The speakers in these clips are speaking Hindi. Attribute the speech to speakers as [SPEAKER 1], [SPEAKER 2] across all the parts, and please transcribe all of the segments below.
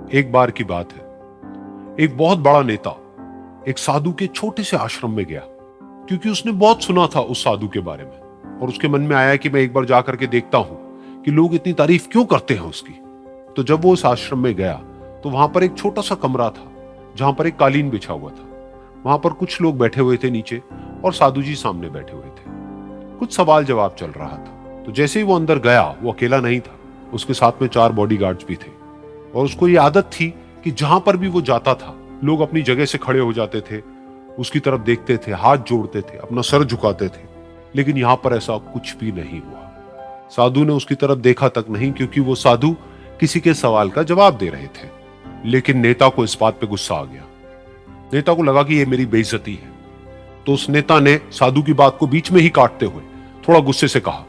[SPEAKER 1] एक बार की बात है, एक बहुत बड़ा नेता एक साधु के छोटे से आश्रम में गया, क्योंकि उसने बहुत सुना था उस साधु के बारे में और उसके मन में आया कि मैं एक बार जाकर के देखता हूं कि लोग इतनी तारीफ क्यों करते हैं उसकी। तो जब वो उस आश्रम में गया तो वहां पर एक छोटा सा कमरा था जहां पर एक कालीन बिछा हुआ था। वहां पर कुछ लोग बैठे हुए थे नीचे और साधु जी सामने बैठे हुए थे। कुछ सवाल जवाब चल रहा था। तो जैसे ही वो अंदर गया, वो अकेला नहीं था, उसके साथ में 4 बॉडीगार्ड्स भी थे और उसको ये आदत थी कि जहां पर भी वो जाता था लोग अपनी जगह से खड़े हो जाते थे, उसकी तरफ देखते थे, हाथ जोड़ते थे, अपना सर झुकाते थे। लेकिन यहां पर ऐसा कुछ भी नहीं हुआ। साधु ने उसकी तरफ देखा तक नहीं, क्योंकि वो साधु किसी के सवाल का जवाब दे रहे थे। लेकिन नेता को इस बात पे गुस्सा आ गया। नेता को लगा कि ये मेरी बेइज्जती है। तो उस नेता ने साधु की बात को बीच में ही काटते हुए थोड़ा गुस्से से कहा,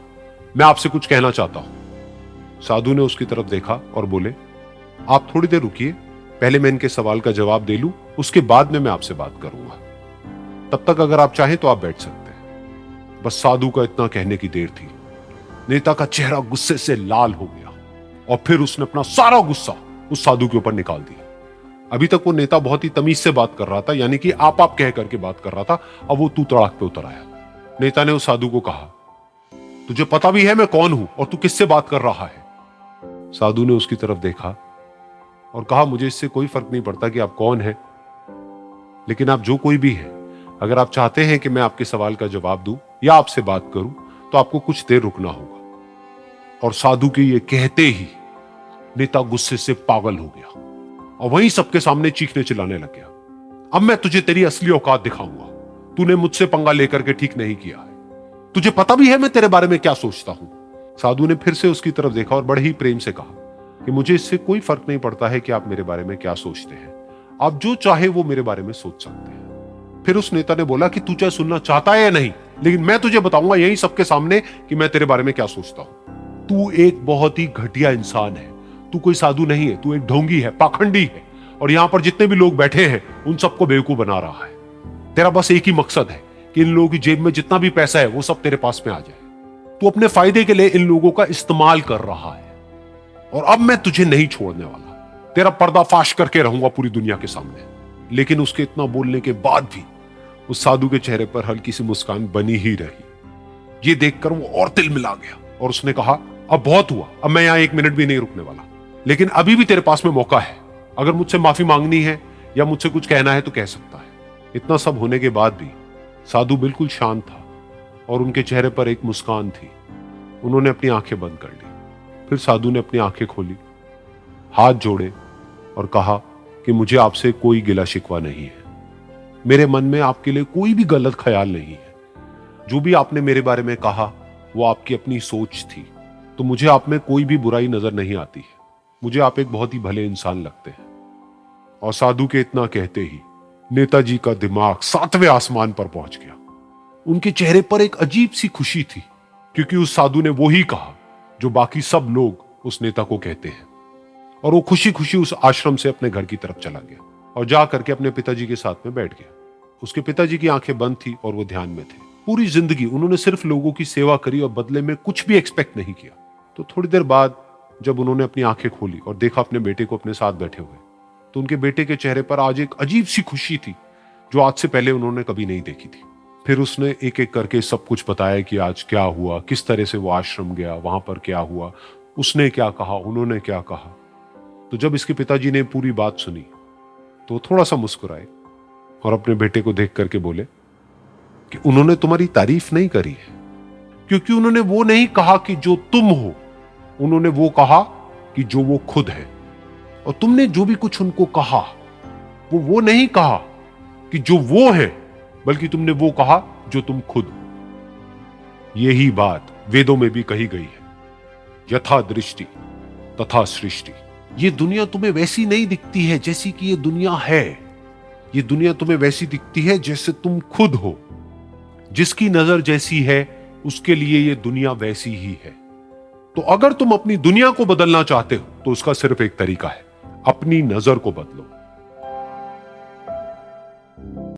[SPEAKER 1] मैं आपसे कुछ कहना चाहता हूं। साधु ने उसकी तरफ देखा और बोले, आप थोड़ी देर रुकिए, पहले मैं इनके सवाल का जवाब दे लूं, उसके बाद में मैं आपसे बात करूंगा। तब तक अगर आप चाहें तो आप बैठ सकते हैं। बस साधु का इतना कहने की देर थी। नेता का चेहरा गुस्से से लाल हो गया और फिर उसने अपना सारा गुस्सा उस साधु के ऊपर निकाल दिया। अभी तक वो नेता बहुत ही तमीज से बात कर रहा था, यानी कि आप कह करके बात कर रहा था। अब वो तू तड़ाक पे उतर आया। नेता ने उस साधु को कहा, तुझे पता भी है मैं कौन हूं और तू किससे बात कर रहा है? साधु ने उसकी तरफ देखा और कहा, मुझे इससे कोई फर्क नहीं पड़ता कि आप कौन हैं, लेकिन आप जो कोई भी हैं, अगर आप चाहते हैं कि मैं आपके सवाल का जवाब दूं या आपसे बात करूं तो आपको कुछ देर रुकना होगा। और साधु के ये कहते ही नेता गुस्से से पागल हो गया और वहीं सबके सामने चीखने चिल्लाने लग गया, अब मैं तुझे तेरी असली औकात दिखाऊंगा। तूने मुझसे पंगा लेकर के ठीक नहीं किया है। तुझे पता भी है मैं तेरे बारे में क्या सोचता हूं। साधु ने फिर से उसकी तरफ देखा और बड़े ही प्रेम से कहा कि मुझे इससे कोई फर्क नहीं पड़ता है कि आप मेरे बारे में क्या सोचते हैं। आप जो चाहे वो मेरे बारे में सोच सकते हैं। फिर उस नेता ने बोला कि तू चाहे सुनना चाहता है या नहीं, लेकिन मैं तुझे बताऊंगा यही सबके सामने कि मैं तेरे बारे में क्या सोचता हूं। तू एक बहुत ही घटिया इंसान है। तू कोई साधु नहीं है, तू एक ढोंगी है, पाखंडी है और यहां पर जितने भी लोग बैठे हैं उन सबको बेवकूफ बना रहा है। तेरा बस एक ही मकसद है कि इन लोगों की जेब में जितना भी पैसा है वो सब तेरे पास में आ जाए। तू अपने फायदे के लिए इन लोगों का इस्तेमाल कर रहा है और अब मैं तुझे नहीं छोड़ने वाला। तेरा पर्दाफाश करके रहूंगा पूरी दुनिया के सामने। लेकिन उसके इतना बोलने के बाद भी उस साधु के चेहरे पर हल्की सी मुस्कान बनी ही रही। ये देखकर वो और तिल मिला गया और उसने कहा, अब बहुत हुआ, अब मैं यहां 1 मिनट भी नहीं रुकने वाला। लेकिन अभी भी तेरे पास में मौका है। अगर मुझसे माफी मांगनी है या मुझसे कुछ कहना है तो कह सकता है। इतना सब होने के बाद भी साधु बिल्कुल शांत था और उनके चेहरे पर एक मुस्कान थी। उन्होंने अपनी आंखें बंद कर ली। फिर साधु ने अपनी आंखें खोली, हाथ जोड़े और कहा कि मुझे आपसे कोई गिला शिकवा नहीं है। मेरे मन में आपके लिए कोई भी गलत ख्याल नहीं है। जो भी आपने मेरे बारे में कहा वो आपकी अपनी सोच थी, तो मुझे आप में कोई भी बुराई नजर नहीं आती है। मुझे आप एक बहुत ही भले इंसान लगते हैं। और साधु के इतना कहते ही नेताजी का दिमाग 7वें आसमान पर पहुंच गया। उनके चेहरे पर एक अजीब सी खुशी थी, क्योंकि उस साधु ने वो ही कहा जो बाकी सब लोग उस नेता को कहते हैं। और वो खुशी खुशी उस आश्रम से अपने घर की तरफ चला गया और जा करके अपने पिताजी के साथ में बैठ गया। उसके पिताजी की आंखें बंद थी और वो ध्यान में थे। पूरी जिंदगी उन्होंने सिर्फ लोगों की सेवा करी और बदले में कुछ भी एक्सपेक्ट नहीं किया। तो थोड़ी देर बाद जब उन्होंने अपनी आंखें खोली और देखा अपने बेटे को अपने साथ बैठे हुए, तो उनके बेटे के चेहरे पर आज एक अजीब सी खुशी थी जो आज से पहले उन्होंने कभी नहीं देखी थी। फिर उसने एक एक करके सब कुछ बताया कि आज क्या हुआ, किस तरह से वो आश्रम गया, वहां पर क्या हुआ, उसने क्या कहा, उन्होंने क्या कहा। तो जब इसके पिताजी ने पूरी बात सुनी तो थोड़ा सा मुस्कुराए और अपने बेटे को देख करके बोले कि उन्होंने तुम्हारी तारीफ नहीं करी है, क्योंकि उन्होंने वो नहीं कहा कि जो तुम हो, उन्होंने वो कहा कि जो वो खुद है। और तुमने जो भी कुछ उनको कहा वो नहीं कहा कि जो वो है, बल्कि तुमने वो कहा जो तुम खुद हो। यही बात वेदों में भी कही गई है, यथा दृष्टि तथा सृष्टि। ये दुनिया तुम्हें वैसी नहीं दिखती है जैसी कि ये दुनिया है। ये दुनिया तुम्हें वैसी दिखती है जैसे तुम खुद हो। जिसकी नजर जैसी है उसके लिए ये दुनिया वैसी ही है। तो अगर तुम अपनी दुनिया को बदलना चाहते हो तो उसका सिर्फ एक तरीका है, अपनी नजर को बदलो।